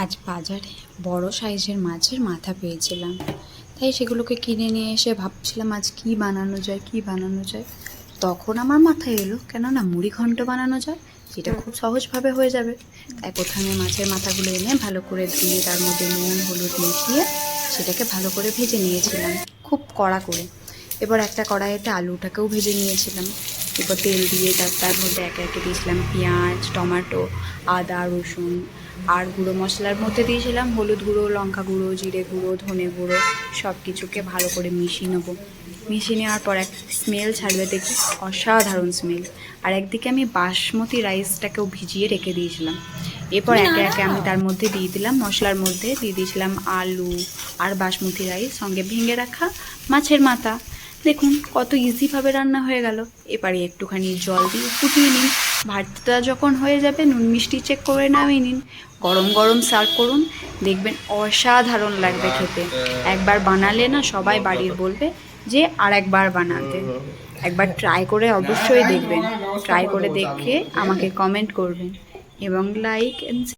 আজ বাজারে বড় সাইজের মাছের মাথা পেয়েছিলাম, তাই সেগুলোকে কিনে নিয়ে এসে ভাবছিলাম আজ কি বানানো যায়। তখন আমার মাথায় এলো কেননা মুড়ি ঘন্ট বানানো যায়, যেটা খুব সহজভাবে হয়ে যাবে। তাই প্রথমে মাছের মাথাগুলো এনে ভালো করে ধুয়ে তার মধ্যে নুন হলুদ মিশিয়ে সেটাকে ভালো করে ভেজে নিয়েছিলাম, খুব কড়া করে। এবার একটা কড়াইতে আলুটাকেও ভেজে নিয়েছিলাম। এবার তেল দিয়ে তার মধ্যে একে একে দিয়েছিলাম পেঁয়াজ, টমেটো, আদা, রসুন, আর গুঁড়ো মশলার মধ্যে দিয়েছিলাম হলুদ গুঁড়ো, লঙ্কা গুঁড়ো, জিরে গুঁড়ো, ধনে গুঁড়ো, সব কিছুকে ভালো করে মিশিয়ে নেবো। মিশিয়ে নেওয়ার পর এক স্মেল ছাড়বে, দেখি অসাধারণ স্মেল। আর একদিকে আমি বাসমতি রাইসটাকেও ভিজিয়ে রেখে দিয়েছিলাম। এরপর একে একে আমি তার মধ্যে দিয়ে দিলাম, মশলার মধ্যে দিয়ে দিয়েছিলাম আলু আর বাসমতি রাইস, সঙ্গে ভেঙে রাখা মাছের মাথা। দেখুন কত ইজিভাবে রান্না হয়ে গেল। এবারে একটুখানি জল দিয়ে ফুটিয়ে নিন। ভাতটা যখন হয়ে যাবে নুন মিষ্টি চেক করে নামিয়ে নিন। গরম গরম সার্ভ করুন, দেখবেন অসাধারণ লাগবে খেতে। একবার বানালে না সবাই বাড়ির বলবে যে আর একবার বানাতে। একবার ট্রাই করে অবশ্যই দেখবেন। ট্রাই করে দেখে আমাকে কমেন্ট করবেন এবং লাইক